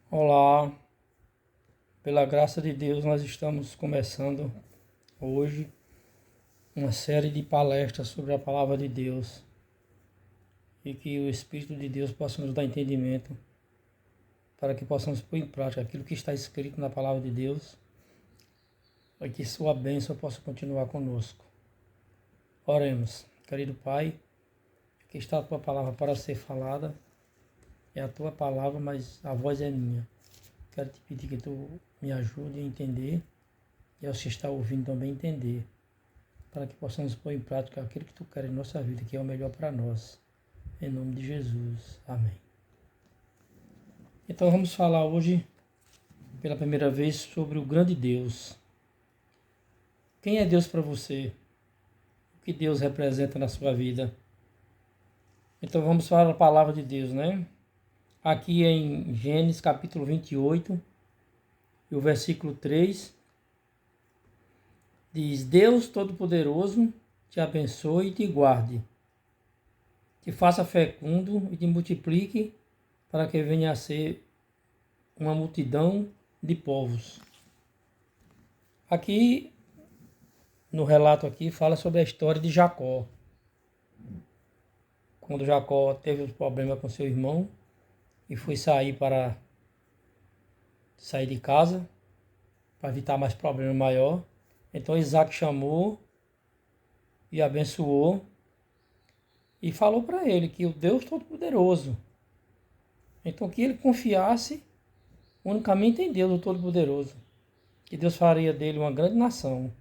Olá, pela graça de Deus, nós estamos começando hoje uma série de palestras sobre a palavra de Deus e que o Espírito de Deus possa nos dar entendimento para que possamos pôr em prática aquilo que está escrito na palavra de Deus e que sua bênção possa continuar conosco. Oremos, querido Pai, que está a tua palavra para ser falada, é a tua palavra, mas a voz é minha. Quero te pedir que tu me ajude a entender e aos que estão ouvindo também entender, para que possamos pôr em prática aquilo que tu queres em nossa vida, que é o melhor para nós. Em nome de Jesus. Amém. Então vamos falar hoje, pela primeira vez, sobre o grande Deus. Quem é Deus para você? O que Deus representa na sua vida? Então vamos falar a palavra de Deus, né? Aqui em Gênesis capítulo 28, e o versículo 3, diz: Deus Todo-Poderoso te abençoe e te guarde, te faça fecundo e te multiplique, para que venha a ser uma multidão de povos. Aqui, no relato aqui, fala sobre a história de Jacó. Quando Jacó teve um problema com seu irmão e foi sair de casa, para evitar mais problema maior. Então Isaac chamou e abençoou e falou para ele que o Deus Todo-Poderoso, então que ele confiasse unicamente em Deus, o Todo-Poderoso, que Deus faria dele uma grande nação.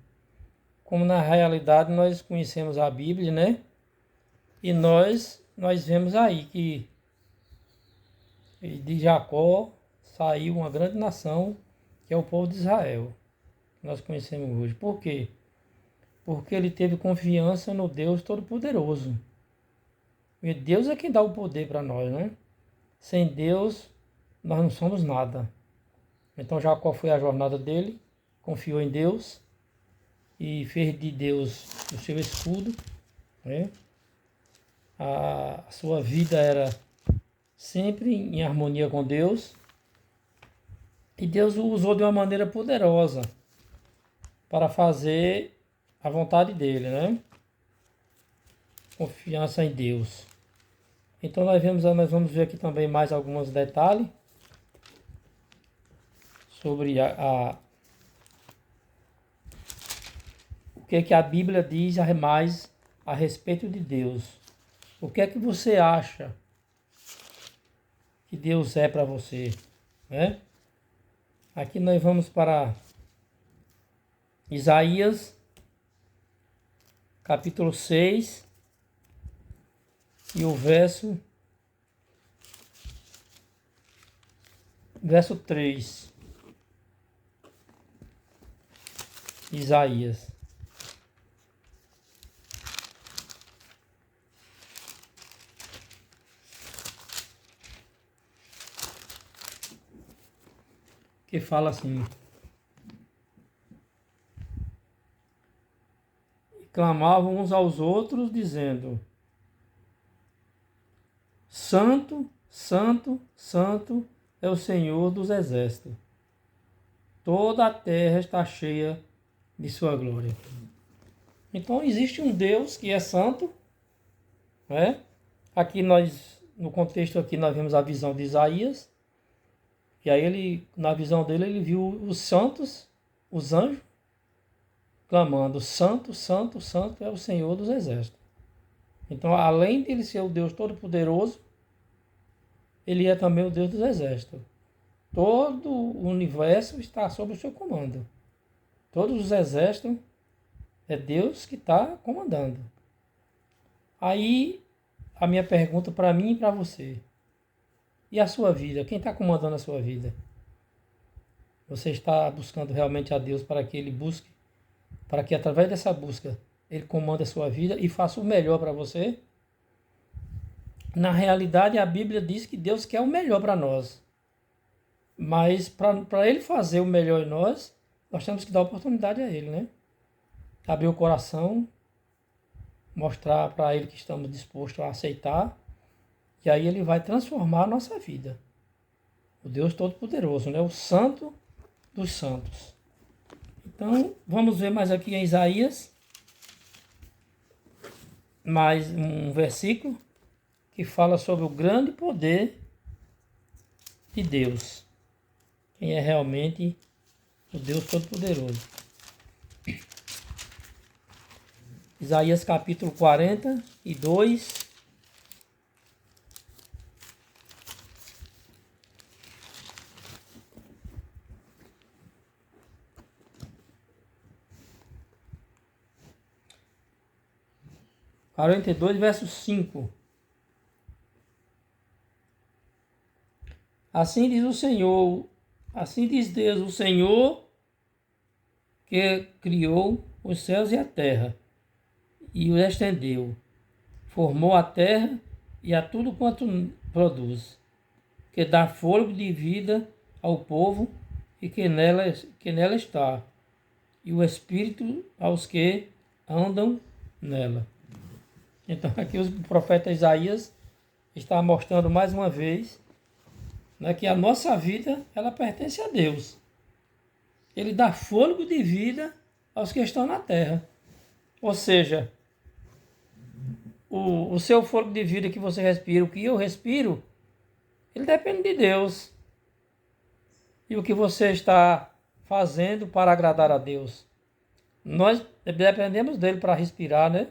Como na realidade nós conhecemos a Bíblia, né? E nós vemos aí que de Jacó saiu uma grande nação, que é o povo de Israel, que nós conhecemos hoje. Por quê? Porque ele teve confiança no Deus Todo-Poderoso. E Deus é quem dá o poder para nós, né? Sem Deus, nós não somos nada. Então Jacó foi a jornada dele, confiou em Deus e fez de Deus o seu escudo, né? A sua vida era sempre em harmonia com Deus e Deus o usou de uma maneira poderosa para fazer a vontade dele, né? Confiança em Deus. Então nós vamos ver aqui também mais alguns detalhes sobre o que a Bíblia diz mais a respeito de Deus. O que é que você acha que Deus é para você, né? Aqui nós vamos para Isaías, capítulo 6, e o verso 3. Isaías. Que fala assim: clamavam uns aos outros, dizendo: Santo, Santo, Santo é o Senhor dos exércitos. Toda a terra está cheia de sua glória. Então existe um Deus que é santo, né? Aqui no contexto aqui nós vemos a visão de Isaías. E aí na visão dele, ele viu os santos, os anjos, clamando: Santo, Santo, Santo é o Senhor dos exércitos. Então, além de ele ser o Deus Todo-Poderoso, ele é também o Deus dos exércitos. Todo o universo está sob o seu comando. Todos os exércitos é Deus que está comandando. Aí, a minha pergunta para mim e para você: e a sua vida? Quem está comandando a sua vida? Você está buscando realmente a Deus para que Ele busque, para que através dessa busca Ele comande a sua vida e faça o melhor para você? Na realidade, a Bíblia diz que Deus quer o melhor para nós. Mas para Ele fazer o melhor em nós temos que dar oportunidade a Ele, né? Abrir o coração, mostrar para Ele que estamos dispostos a aceitar, e aí Ele vai transformar a nossa vida. O Deus Todo-Poderoso, né? O Santo dos Santos. Então, vamos ver mais aqui em Isaías, mais um versículo que fala sobre o grande poder de Deus. Quem é realmente o Deus Todo-Poderoso. Isaías capítulo 42. Verso 5. Assim diz o Senhor, assim diz Deus, o Senhor que criou os céus e a terra, e o estendeu, formou a terra e a tudo quanto produz, que dá fôlego de vida ao povo e que nela está, e o Espírito aos que andam nela. Então aqui o profeta Isaías está mostrando mais uma vez, né, que a nossa vida ela pertence a Deus. Ele dá fôlego de vida aos que estão na terra. Ou seja, o seu fôlego de vida que você respira, o que eu respiro, ele depende de Deus. E o que você está fazendo para agradar a Deus? Nós dependemos dele para respirar, né?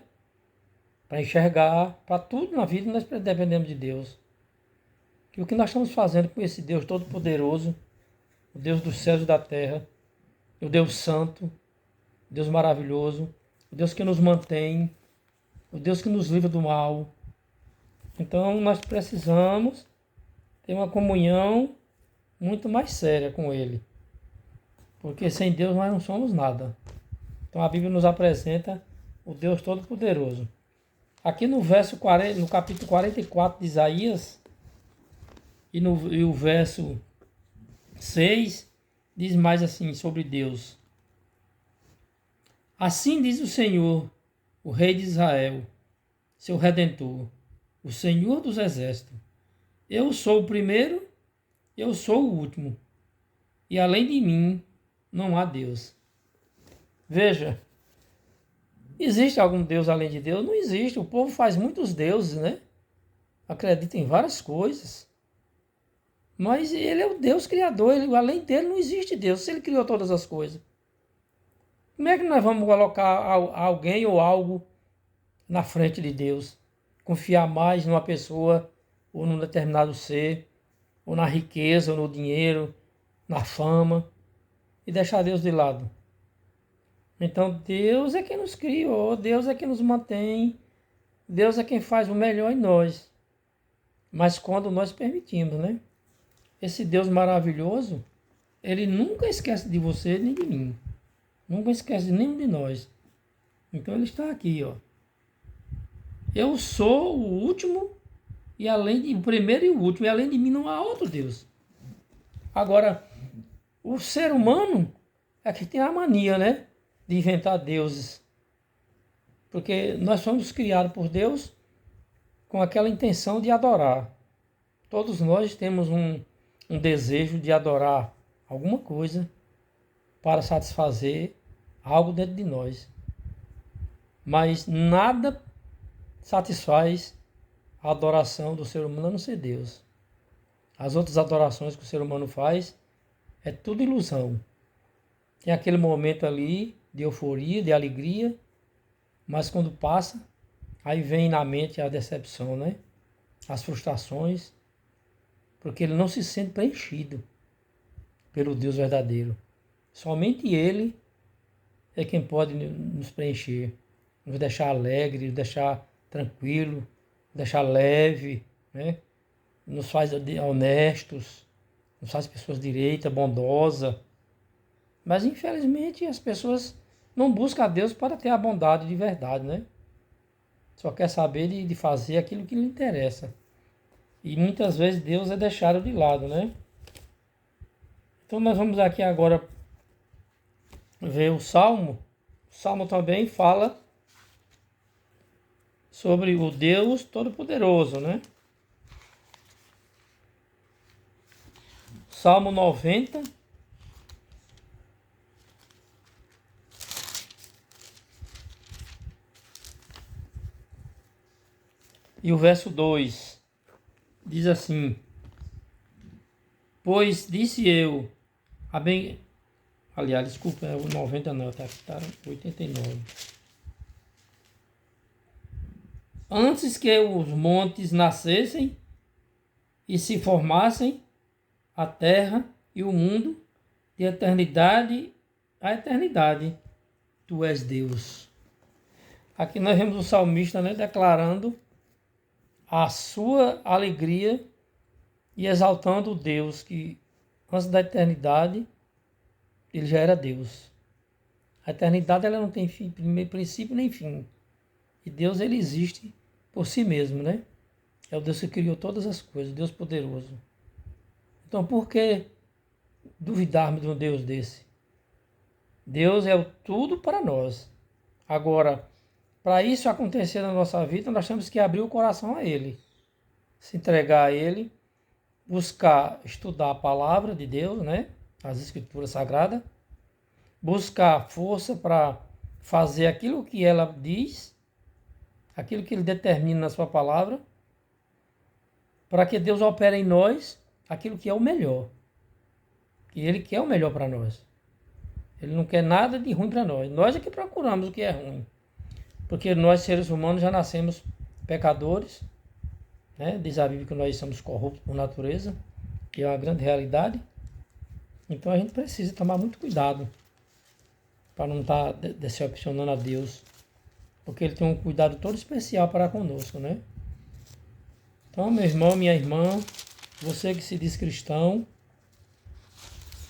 Para enxergar, para tudo na vida nós dependemos de Deus. E o que nós estamos fazendo com esse Deus Todo-Poderoso, o Deus dos céus e da terra, o Deus Santo, o Deus maravilhoso, o Deus que nos mantém, o Deus que nos livra do mal. Então nós precisamos ter uma comunhão muito mais séria com Ele. Porque sem Deus nós não somos nada. Então a Bíblia nos apresenta o Deus Todo-Poderoso. Aqui no capítulo 44 de Isaías, e o verso 6, diz mais assim sobre Deus. Assim diz o Senhor, o Rei de Israel, seu Redentor, o Senhor dos Exércitos. Eu sou o primeiro, eu sou o último, e além de mim não há Deus. Veja, existe algum Deus além de Deus? Não existe. O povo faz muitos deuses, né? Acredita em várias coisas. Mas ele é o Deus criador. Além dele não existe Deus. Se ele criou todas as coisas. Como é que nós vamos colocar alguém ou algo na frente de Deus? Confiar mais numa pessoa ou num determinado ser, ou na riqueza, ou no dinheiro, na fama, e deixar Deus de lado. Então Deus é quem nos criou, Deus é quem nos mantém, Deus é quem faz o melhor em nós. Mas quando nós permitimos, né? Esse Deus maravilhoso, ele nunca esquece de você nem de mim. Nunca esquece de nenhum de nós. Então ele está aqui, ó. Eu sou o último e o primeiro e o último, e além de mim não há outro Deus. Agora, o ser humano é que tem a mania, né, de inventar deuses. Porque nós somos criados por Deus com aquela intenção de adorar. Todos nós temos um desejo de adorar alguma coisa para satisfazer algo dentro de nós. Mas nada satisfaz a adoração do ser humano a não ser Deus. As outras adorações que o ser humano faz é tudo ilusão. Tem aquele momento ali de euforia, de alegria, mas quando passa, aí vem na mente a decepção, né? As frustrações, porque ele não se sente preenchido pelo Deus verdadeiro. Somente Ele é quem pode nos preencher, nos deixar alegre, nos deixar tranquilo, nos deixar leve, né? Nos faz honestos, nos faz pessoas direitas, bondosas. Mas infelizmente as pessoas não buscam a Deus para ter a bondade de verdade, né? Só quer saber de fazer aquilo que lhe interessa. E muitas vezes Deus é deixado de lado, né? Então nós vamos aqui agora ver o Salmo. O Salmo também fala sobre o Deus Todo-Poderoso, né? Salmo 90. E o verso 2 diz assim: Pois disse eu, aliás, desculpa, é o 90 não, tá 89. Antes que os montes nascessem e se formassem, a terra e o mundo, de eternidade a eternidade, tu és Deus. Aqui nós vemos o salmista, né, declarando a sua alegria e exaltando o Deus que antes da eternidade ele já era Deus. A eternidade ela não tem fim, princípio nem fim. E Deus ele existe por si mesmo, né? É o Deus que criou todas as coisas, Deus poderoso. Então por que duvidarmos de um Deus desse? Deus é o tudo para nós. Agora, para isso acontecer na nossa vida, nós temos que abrir o coração a Ele, se entregar a Ele, buscar estudar a palavra de Deus, né? As Escrituras Sagradas, buscar força para fazer aquilo que ela diz, aquilo que Ele determina na sua palavra, para que Deus opere em nós aquilo que é o melhor. E Ele quer o melhor para nós. Ele não quer nada de ruim para nós. Nós é que procuramos o que é ruim. Porque nós, seres humanos, já nascemos pecadores, né? Diz a Bíblia que nós somos corruptos por natureza, que é uma grande realidade. Então a gente precisa tomar muito cuidado para não estar decepcionando a Deus, porque Ele tem um cuidado todo especial para conosco, né? Então, meu irmão, minha irmã, você que se diz cristão,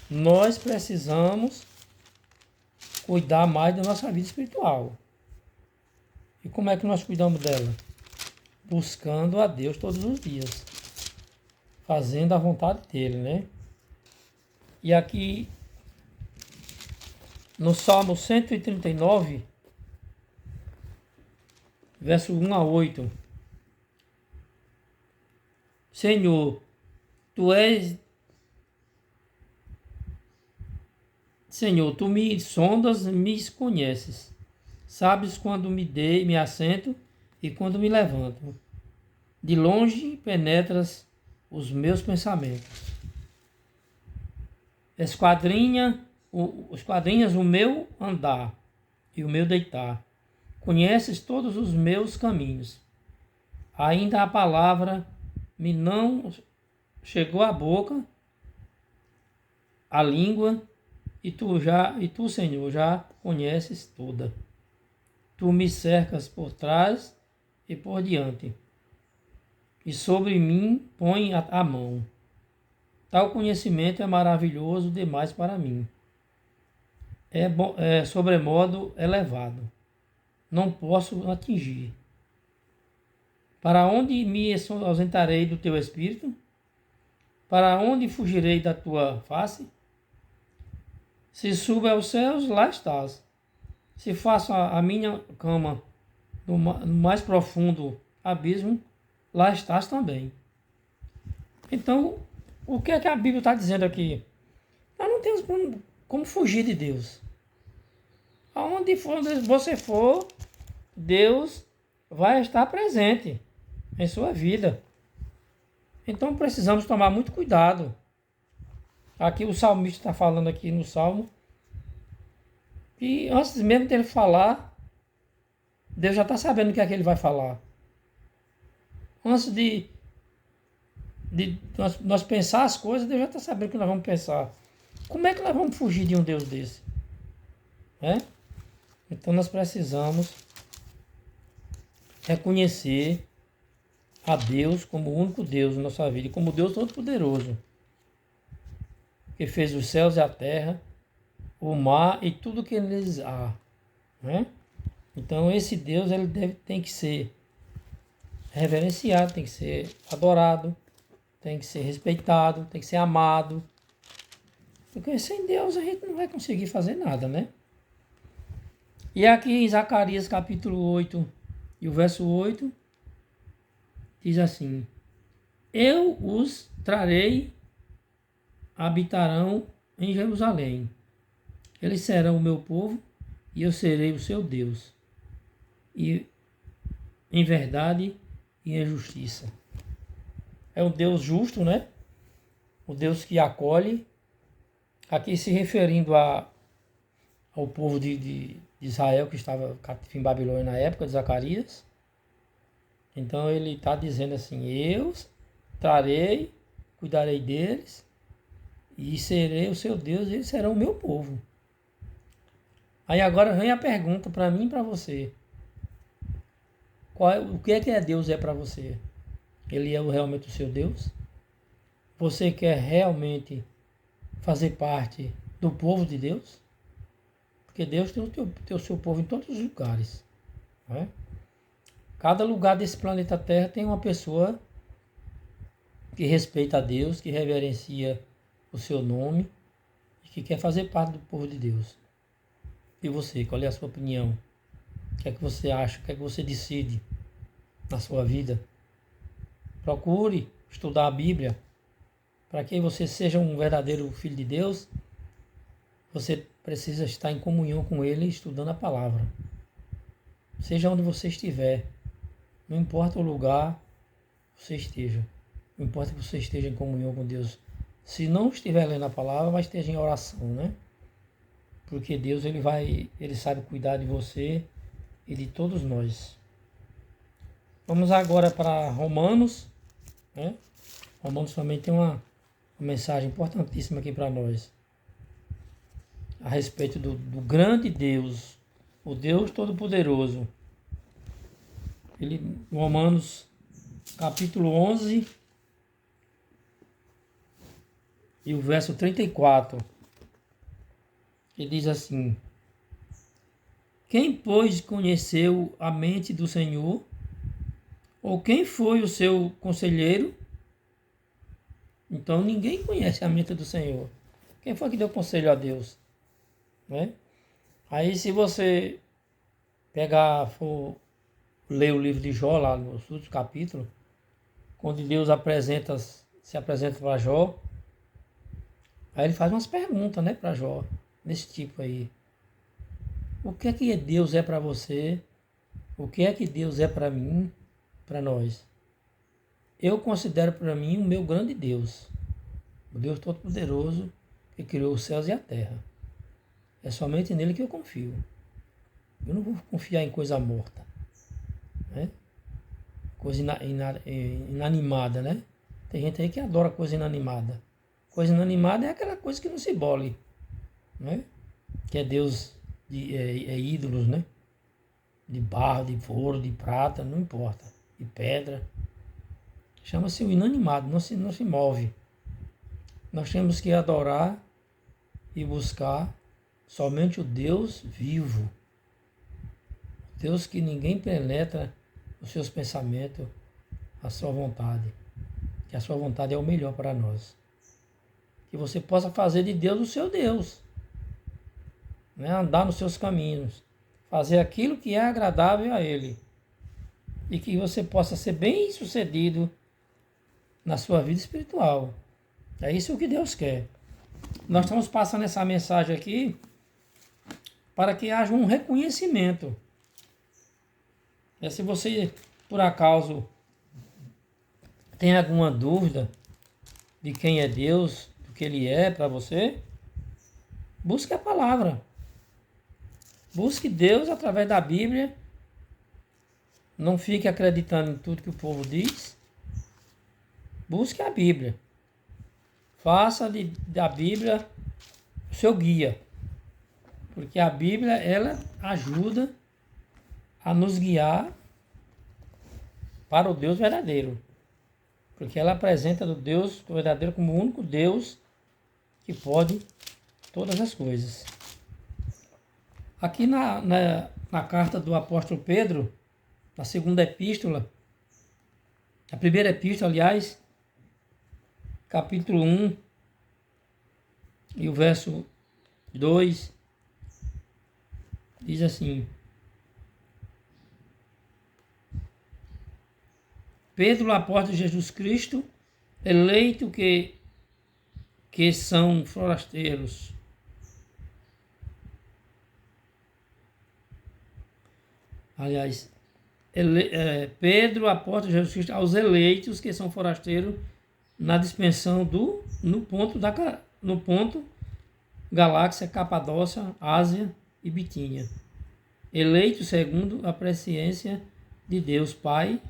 nós precisamos cuidar mais da nossa vida espiritual. E como é que nós cuidamos dela? Buscando a Deus todos os dias, fazendo a vontade dele, né? E aqui no Salmo 139, verso 1 a 8, Senhor, Tu me sondas, me conheces. Sabes quando me assento e quando me levanto. De longe penetras os meus pensamentos. Esquadrinhas o meu andar e o meu deitar. Conheces todos os meus caminhos. Ainda a palavra me não chegou à boca, à língua, e tu, Senhor, já conheces toda. Tu me cercas por trás e por diante, e sobre mim põe a mão. Tal conhecimento é maravilhoso demais para mim. É sobremodo elevado. Não posso atingir. Para onde me ausentarei do teu espírito? Para onde fugirei da tua face? Se subo aos céus, lá estás. Se faço a minha cama no mais profundo abismo, lá estás também. Então, o que é que a Bíblia está dizendo aqui? Nós não temos como fugir de Deus. Aonde você for, Deus vai estar presente em sua vida. Então precisamos tomar muito cuidado. Aqui o salmista está falando aqui no Salmo. E antes mesmo dele falar, Deus já está sabendo o que é que ele vai falar. Antes de nós pensar as coisas, Deus já está sabendo o que nós vamos pensar. Como é que nós vamos fugir de um Deus desse? Né? Então nós precisamos reconhecer a Deus como o único Deus na nossa vida, como Deus Todo-Poderoso, que fez os céus e a terra, o mar e tudo que neles há. Né? Então esse Deus tem que ser reverenciado, tem que ser adorado, tem que ser respeitado, tem que ser amado. Porque sem Deus a gente não vai conseguir fazer nada, né? E aqui em Zacarias capítulo 8 e o verso 8, diz assim: Eu os trarei habitarão em Jerusalém. Eles serão o meu povo e eu serei o seu Deus. E em verdade e em justiça. É um Deus justo, né? O Deus que acolhe. Aqui se referindo ao povo de Israel que estava cativo em Babilônia na época de Zacarias. Então ele está dizendo assim, eu trarei, cuidarei deles e serei o seu Deus e eles serão o meu povo. Aí agora vem a pergunta para mim e para você. O que é Deus para você? Ele é realmente o seu Deus? Você quer realmente fazer parte do povo de Deus? Porque Deus tem o seu povo em todos os lugares. Né? Cada lugar desse planeta Terra tem uma pessoa que respeita a Deus, que reverencia o seu nome e que quer fazer parte do povo de Deus. E você, qual é a sua opinião? O que é que você acha? O que é que você decide na sua vida? Procure estudar a Bíblia. Para que você seja um verdadeiro filho de Deus, você precisa estar em comunhão com Ele, estudando a palavra. Seja onde você estiver, não importa o lugar que você esteja, não importa que você esteja em comunhão com Deus. Se não estiver lendo a palavra, mas esteja em oração, né? Porque Deus ele sabe cuidar de você e de todos nós. Vamos agora para Romanos, né? Romanos também tem uma mensagem importantíssima aqui para nós. A respeito do grande Deus, o Deus Todo-Poderoso. Romanos capítulo 11 e o verso 34. Ele diz assim: quem, pois, conheceu a mente do Senhor? Ou quem foi o seu conselheiro? Então ninguém conhece a mente do Senhor. Quem foi que deu conselho a Deus? Né? Aí se você for ler o livro de Jó, lá no último capítulo, quando Deus se apresenta para Jó, aí ele faz umas perguntas, né, para Jó, desse tipo aí. O que é que Deus é para você? O que é que Deus é para mim, para nós? Eu considero para mim o meu grande Deus, o Deus Todo-Poderoso que criou os céus e a terra. É somente nele que eu confio. Eu não vou confiar em coisa morta, né? Coisa inanimada, né? Tem gente aí que adora coisa inanimada. Coisa inanimada é aquela coisa que não se bole, né? Que é Deus, é ídolos, né? De barro, de ouro, de prata, não importa. De pedra. Chama-se o inanimado, não se move. Nós temos que adorar e buscar somente o Deus vivo. Deus que ninguém penetra os seus pensamentos, a sua vontade. Que a sua vontade é o melhor para nós. Que você possa fazer de Deus o seu Deus. Né? Andar nos seus caminhos. Fazer aquilo que é agradável a Ele. E que você possa ser bem sucedido na sua vida espiritual. É isso que Deus quer. Nós estamos passando essa mensagem aqui para que haja um reconhecimento. Se você, por acaso, tem alguma dúvida de quem é Deus, do que Ele é para você, busque a palavra. Busque Deus através da Bíblia. Não fique acreditando em tudo que o povo diz. Busque a Bíblia. Faça da Bíblia o seu guia. Porque a Bíblia, ela ajuda a nos guiar para o Deus verdadeiro. Porque ela apresenta o Deus verdadeiro como o único Deus que pode todas as coisas. Aqui na carta do apóstolo Pedro, na segunda epístola, a primeira epístola, aliás, capítulo 1 e o verso 2, diz assim: Pedro, apóstolo de Jesus Cristo, eleito que que são forasteiros. Aliás, Pedro, apóstolo de Jesus Cristo, aos eleitos que são forasteiros na dispensão no ponto galáxia, Capadócia, Ásia e Bitínia. Eleitos segundo a presciência de Deus Pai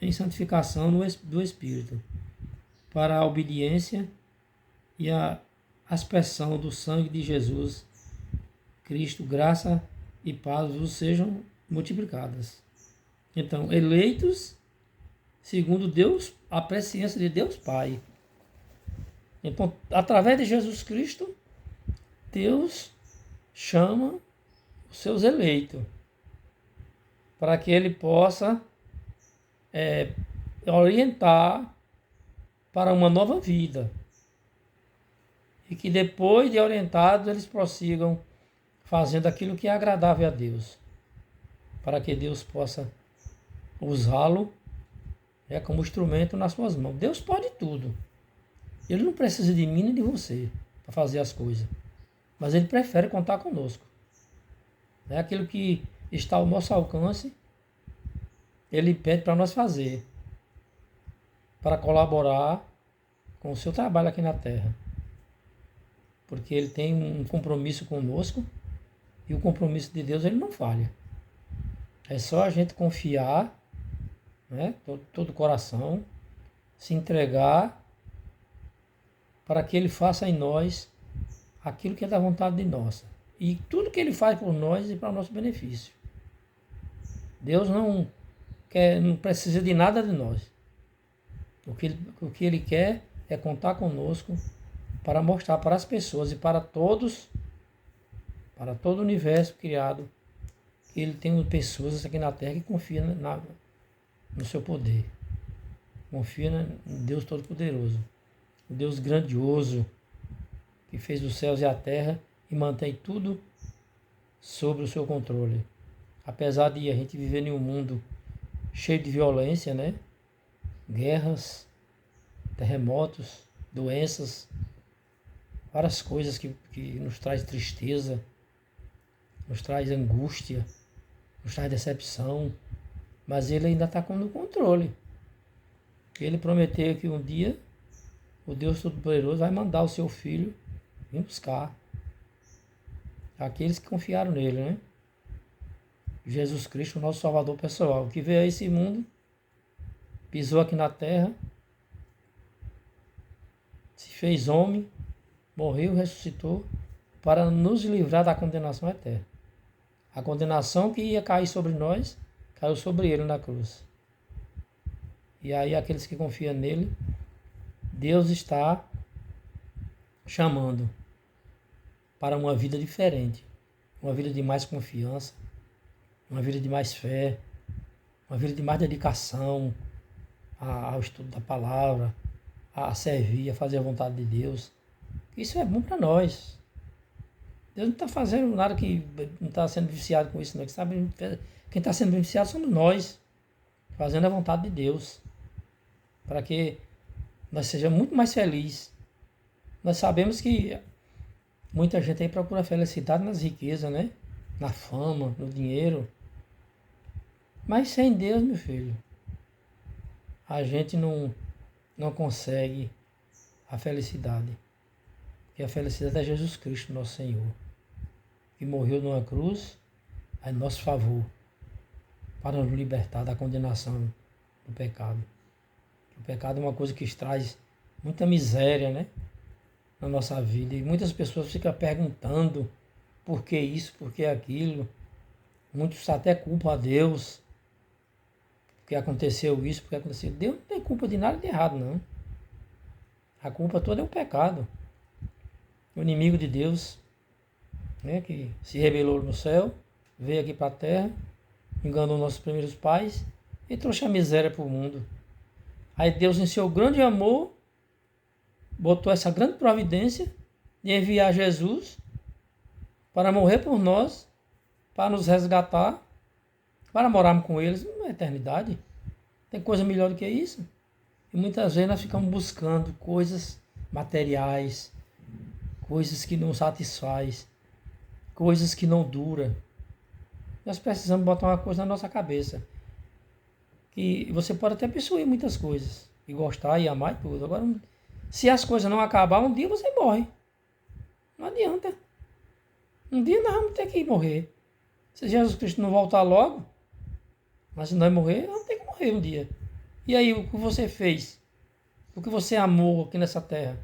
em santificação do Espírito, para a obediência e a aspersão do sangue de Jesus Cristo, graça e paz vos sejam multiplicadas. Então, eleitos segundo Deus, a presciência de Deus Pai. Então, através de Jesus Cristo, Deus chama os seus eleitos para que ele possa orientar para uma nova vida. E que depois de orientados, eles prossigam fazendo aquilo que é agradável a Deus, para que Deus possa usá-lo como instrumento nas suas mãos. Deus pode tudo. Ele não precisa de mim nem de você para fazer as coisas, mas ele prefere contar conosco. Aquilo que está ao nosso alcance, ele pede para nós fazer, para colaborar com o seu trabalho aqui na Terra. Porque ele tem um compromisso conosco e o compromisso de Deus ele não falha. É só a gente confiar, todo o coração, se entregar para que ele faça em nós aquilo que é da vontade de nossa. E tudo que ele faz por nós é para o nosso benefício. Deus não precisa de nada de nós. O que ele quer é contar conosco para mostrar para as pessoas e para todos, para todo o universo criado, que ele tem pessoas aqui na Terra que confiam no seu poder. Confia em Deus Todo-Poderoso, o Deus grandioso, que fez os céus e a terra e mantém tudo sob o seu controle. Apesar de a gente viver em um mundo cheio de violência, guerras, terremotos, doenças, várias coisas que nos traz tristeza, nos traz angústia, nos traz decepção, mas ele ainda está no controle. Ele prometeu que um dia o Deus Todo-Poderoso vai mandar o seu Filho vir buscar aqueles que confiaram nele, Jesus Cristo, o nosso Salvador pessoal, que veio a esse mundo, pisou aqui na terra, se fez homem, morreu, ressuscitou, para nos livrar da condenação eterna. A condenação que ia cair sobre nós, caiu sobre ele na cruz. E aí aqueles que confiam nele, Deus está chamando para uma vida diferente, uma vida de mais confiança, uma vida de mais fé, uma vida de mais dedicação ao estudo da palavra, a servir, a fazer a vontade de Deus. Isso é bom para nós. Deus não está fazendo nada que não está sendo viciado com isso, não. Quem está sendo beneficiado somos nós, fazendo a vontade de Deus, para que nós sejamos muito mais felizes. Nós sabemos que muita gente aí procura felicidade nas riquezas, na fama, no dinheiro. Mas sem Deus, meu filho, a gente não consegue a felicidade. Porque a felicidade é Jesus Cristo, nosso Senhor, que morreu numa cruz a nosso favor, para nos libertar da condenação do pecado. O pecado é uma coisa que traz muita miséria, na nossa vida. E muitas pessoas ficam perguntando por que isso, por que aquilo. Muitos até culpam a Deus porque aconteceu isso, porque aconteceu. Deus não tem culpa de nada de errado, não. A culpa toda é o pecado. O inimigo de Deus, que se rebelou no céu, veio aqui para a terra, enganou nossos primeiros pais e trouxe a miséria para o mundo. Aí Deus, em seu grande amor, botou essa grande providência de enviar Jesus para morrer por nós, para nos resgatar, para morarmos com eles na eternidade. Tem coisa melhor do que isso? E muitas vezes nós ficamos buscando coisas materiais, coisas que não satisfaz, coisas que não duram. Nós precisamos botar uma coisa na nossa cabeça. Que você pode até possuir muitas coisas, e gostar, e amar e tudo. Agora, se as coisas não acabar, um dia você morre. Não adianta. Um dia nós vamos ter que morrer. Se Jesus Cristo não voltar logo, mas se nós morrer, vamos ter que morrer um dia. E aí, o que você fez? O que você amou aqui nessa terra?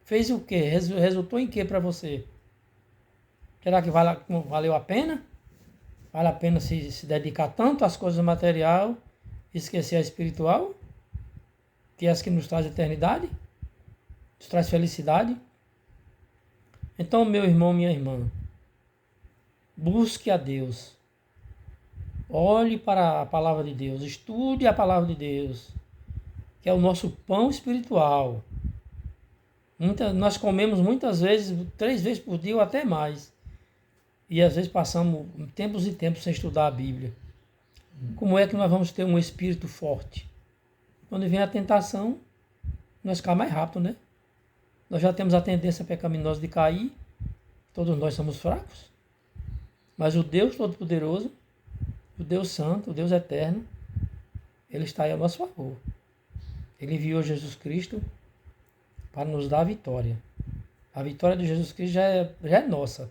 Fez o quê? Resultou em quê para você? Será que valeu a pena? Vale a pena se dedicar tanto às coisas materiais e esquecer a espiritual? Que é as que nos traz eternidade? Nos traz felicidade? Então, meu irmão, minha irmã, busque a Deus. Olhe para a palavra de Deus. Estude a palavra de Deus, que é o nosso pão espiritual. Nós comemos muitas vezes, 3 vezes por dia ou até mais. E às vezes passamos tempos e tempos sem estudar a Bíblia. Como é que nós vamos ter um espírito forte? Quando vem a tentação, nós caímos mais rápido, né? Nós já temos a tendência pecaminosa de cair. Todos nós somos fracos. Mas o Deus Todo-Poderoso, o Deus Santo, o Deus Eterno, Ele está aí a nosso favor. Ele enviou Jesus Cristo para nos dar a vitória. A vitória de Jesus Cristo já é nossa.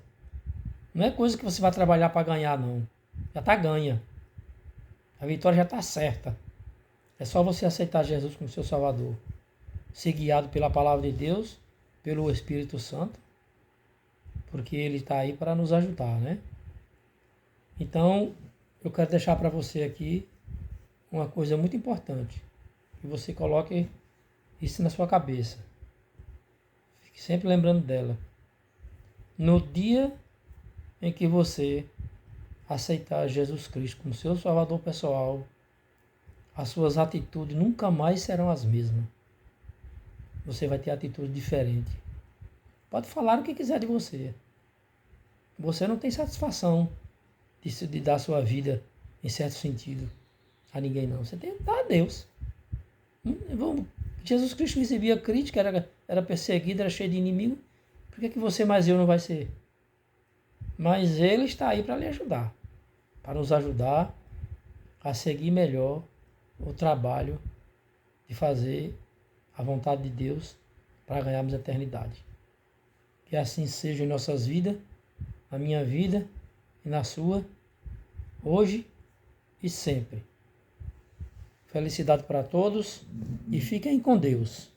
Não é coisa que você vai trabalhar para ganhar, não. Já está ganha. A vitória já está certa. É só você aceitar Jesus como seu Salvador. Ser guiado pela palavra de Deus, pelo Espírito Santo, porque Ele está aí para nos ajudar, né? Então, eu quero deixar para você aqui uma coisa muito importante. Que você coloque isso na sua cabeça. Fique sempre lembrando dela. No dia em que você aceitar Jesus Cristo como seu Salvador pessoal, as suas atitudes nunca mais serão as mesmas. Você vai ter atitude diferente. Pode falar o que quiser de você. Você não tem satisfação de dar sua vida, em certo sentido, a ninguém, não. Você tem que dar a Deus. Jesus Cristo recebia crítica, era perseguido, era cheio de inimigo. Por que você mais eu não vai ser? Mas Ele está aí para lhe ajudar, para nos ajudar a seguir melhor o trabalho de fazer a vontade de Deus para ganharmos a eternidade. Que assim seja em nossas vidas, na minha vida e na sua, hoje e sempre. Felicidade para todos e fiquem com Deus.